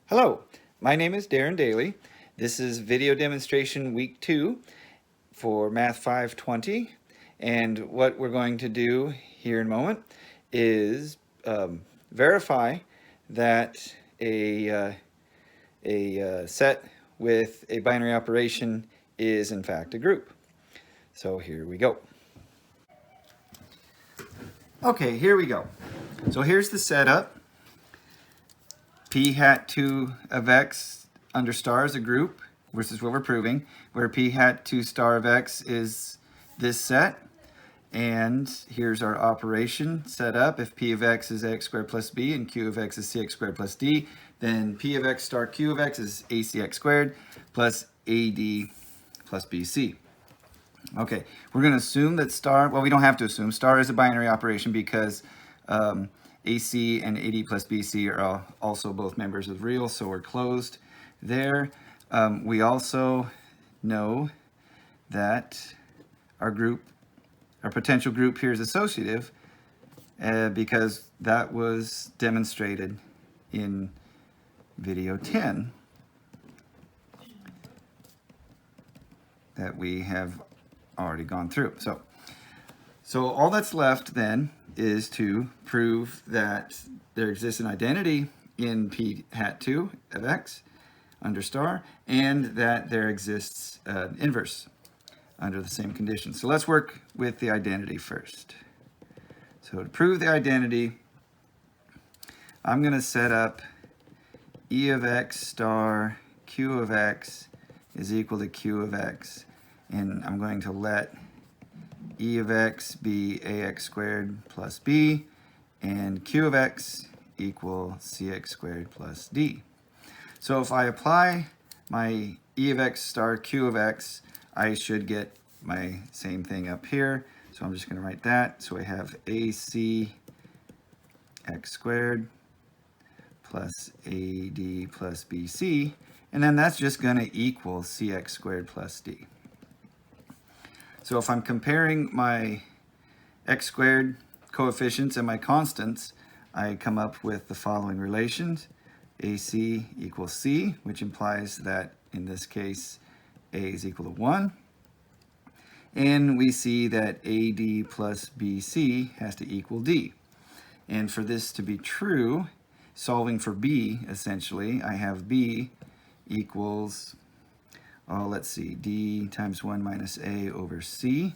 Hello, my name is Darren Daly. This is video demonstration week 2 for Math 520, and what we're going to do here in a moment is verify that a set with a binary operation is in fact a group. So here we go. Okay, here we go. So here's the setup. P hat 2 of x under star is a group, which is what we're proving, where P hat 2 star of x is this set. And here's our operation set up. If P of x is ax squared plus b and Q of x is cx squared plus d, then P of x star Q of x is acx squared plus ad plus bc. Okay, we're going to assume that star, well, we don't have to assume, star is a binary operation because AC and AD plus BC are also both members of real, so we're closed there. We also know that our potential group here is associative because that was demonstrated in video 10 that we have already gone through. So all that's left then is to prove that there exists an identity in P hat 2 of x under star, and that there exists an inverse under the same conditions. So let's work with the identity first. So to prove the identity, I'm going to set up E of x star Q of x is equal to Q of x, and I'm going to let E of x be ax squared plus b, and Q of x equal cx squared plus d. So if I apply my E of x star Q of x, I should get my same thing up here. So I'm just going to write that. So I have AC x squared plus AD plus BC, and then that's just going to equal cx squared plus d. So if I'm comparing my x squared coefficients and my constants, I come up with the following relations. AC equals C, which implies that in this case, A is equal to 1. And we see that AD plus BC has to equal D. And for this to be true, solving for B, essentially, I have B equals, let's see, D times 1 minus A over C.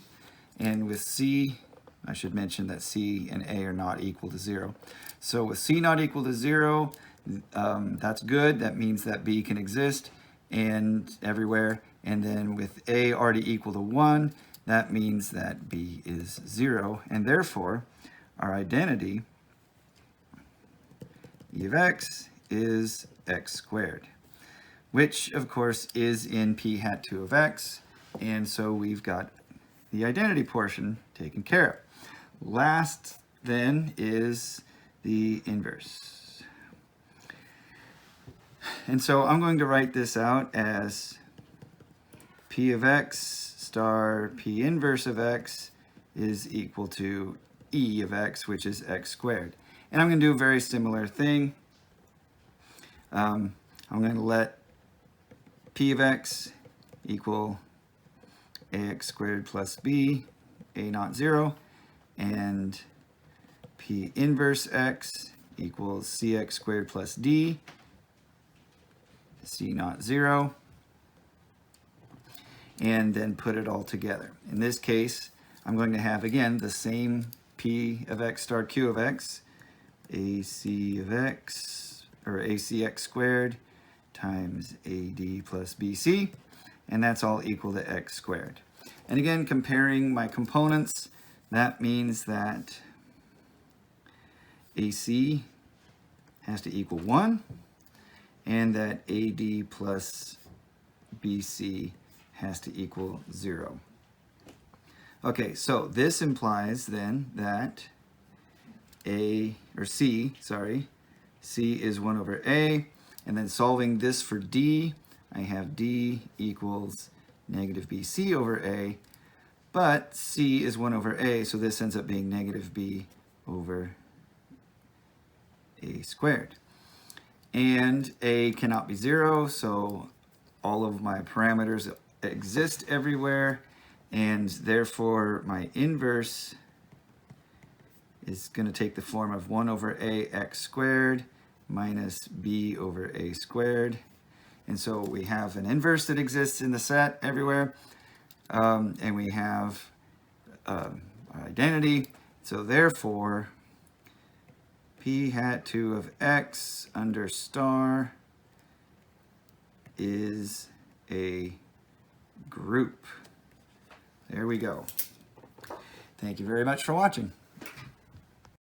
And with C, I should mention that C and A are not equal to 0. So with C not equal to 0, that's good. That means that B can exist and everywhere. And then with A already equal to 1, that means that B is 0. And therefore, our identity, E of x, is x squared, which of course is in P hat 2 of x. And so we've got the identity portion taken care of. Last then is the inverse. And so I'm going to write this out as P of x star P inverse of x is equal to E of x, which is x squared. And I'm going to do a very similar thing. I'm going to let P of x equal ax squared plus b, a not 0, and P inverse x equals cx squared plus d, c not 0, and then put it all together. In this case, I'm going to have, again, the same P of x star Q of x, AC of x, or ACX squared times AD plus BC, and that's all equal to x squared. And again, comparing my components, that means that AC has to equal 1, and that AD plus BC has to equal 0. Okay, so this implies then that C is 1 over A, and then solving this for D, I have D equals negative BC over A, but C is 1 over A, so this ends up being negative B over A squared. and A cannot be 0, so all of my parameters exist everywhere, and therefore my inverse is going to take the form of 1 over ax squared minus b over a squared. And so we have an inverse that exists in the set everywhere, and we have our identity. So therefore, p hat 2 of x under star is a group. There we go. Thank you very much for watching.